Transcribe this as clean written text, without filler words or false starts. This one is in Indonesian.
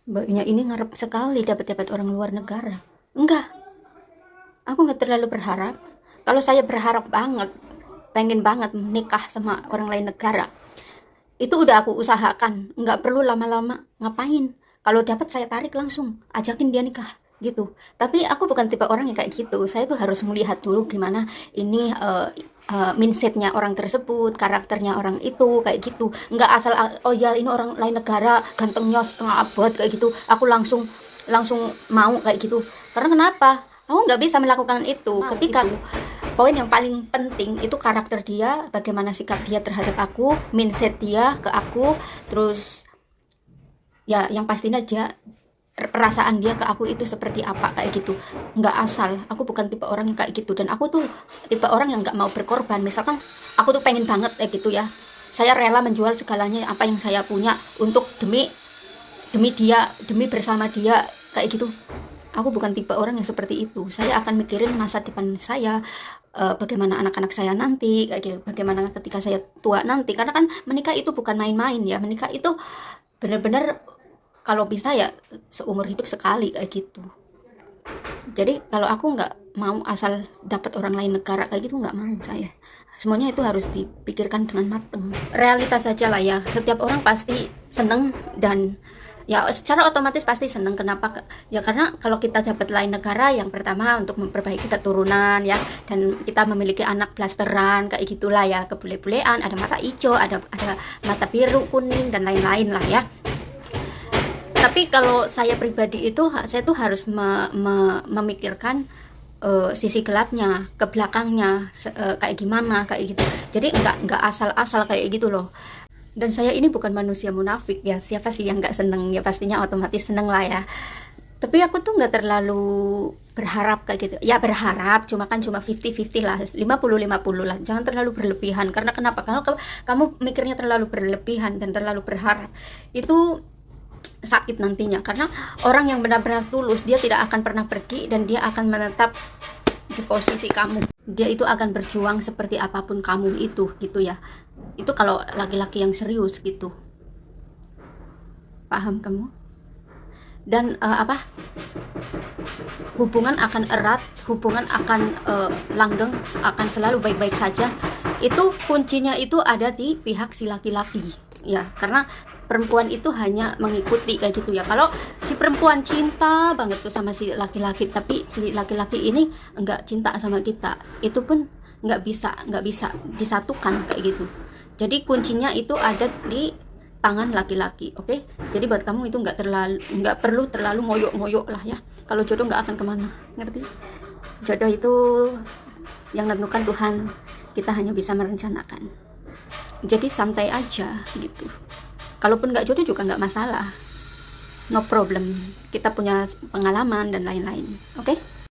Mbaknya ini ngarep sekali dapat orang luar negara. Enggak, aku nggak terlalu berharap. Kalau saya berharap banget, pengen banget menikah sama orang lain negara, itu udah aku usahakan, nggak perlu lama-lama. Ngapain? Kalau dapat saya tarik langsung, ajakin dia nikah gitu. Tapi aku bukan tipe orang yang kayak gitu. Saya tuh harus melihat dulu gimana ini mindsetnya orang tersebut, karakternya orang itu kayak gitu. Nggak asal oh ya ini orang lain negara, gantengnya setengah abad kayak gitu. Aku langsung langsung mau kayak gitu. Karena kenapa? Aku nggak bisa melakukan itu ketika poin yang paling penting itu karakter dia, bagaimana sikap dia terhadap aku, mindset dia ke aku, terus ya yang pastinya dia perasaan dia ke aku itu seperti apa kayak gitu. Nggak asal, aku bukan tipe orang yang kayak gitu, dan aku tuh tipe orang yang nggak mau berkorban. Misalkan aku tuh pengen banget kayak gitu ya, saya rela menjual segalanya apa yang saya punya untuk demi demi dia, demi bersama dia kayak gitu. Aku bukan tipe orang yang seperti itu. Saya akan mikirin masa depan saya, bagaimana anak-anak saya nanti, kayak gitu, bagaimana ketika saya tua nanti. Karena kan menikah itu bukan main-main ya. Menikah itu benar-benar kalau bisa ya seumur hidup sekali kayak gitu. Jadi kalau aku nggak mau asal dapat orang lain negara kayak gitu, nggak mau saya. Semuanya itu harus dipikirkan dengan matang. Realitas saja lah ya. Setiap orang pasti seneng dan ya secara otomatis pasti seneng. Kenapa? Ya karena kalau kita dapat lain negara, yang pertama untuk memperbaiki keturunan ya, dan kita memiliki anak blasteran kayak gitulah ya, kebule-bulean, ada mata hijau, ada mata biru, kuning dan lain-lain lah ya. Tapi kalau saya pribadi itu saya tuh harus memikirkan sisi gelapnya, ke belakangnya kayak gimana kayak gitu. Jadi nggak asal-asal kayak gitu loh. Dan saya ini bukan manusia munafik ya, siapa sih yang nggak seneng, ya pastinya otomatis seneng lah ya. Tapi aku tuh nggak terlalu berharap kayak gitu ya, berharap cuma kan cuma 50-50 lah, 50-50 lah, jangan terlalu berlebihan. Karena kenapa? Kalau kamu mikirnya terlalu berlebihan dan terlalu berharap, itu sakit nantinya. Karena orang yang benar-benar tulus, dia tidak akan pernah pergi dan dia akan menetap di posisi kamu. Dia itu akan berjuang seperti apapun kamu itu gitu ya. Itu kalau laki-laki yang serius gitu, paham kamu? Dan hubungan akan erat, hubungan akan langgeng, akan selalu baik-baik saja. Itu kuncinya itu ada di pihak si laki-laki ya, karena perempuan itu hanya mengikuti kayak gitu ya. Kalau si perempuan cinta banget tuh sama si laki-laki, tapi si laki-laki ini enggak cinta sama kita, itu pun nggak bisa disatukan kayak gitu. Jadi kuncinya itu ada di tangan laki-laki, oke? Jadi buat kamu itu nggak perlu terlalu ngoyok-ngoyok lah ya. Kalau jodoh nggak akan kemana, ngerti? Jodoh itu yang menentukan Tuhan, kita hanya bisa merencanakan. Jadi santai aja gitu. Kalaupun nggak jodoh juga nggak masalah, no problem. Kita punya pengalaman dan lain-lain, oke?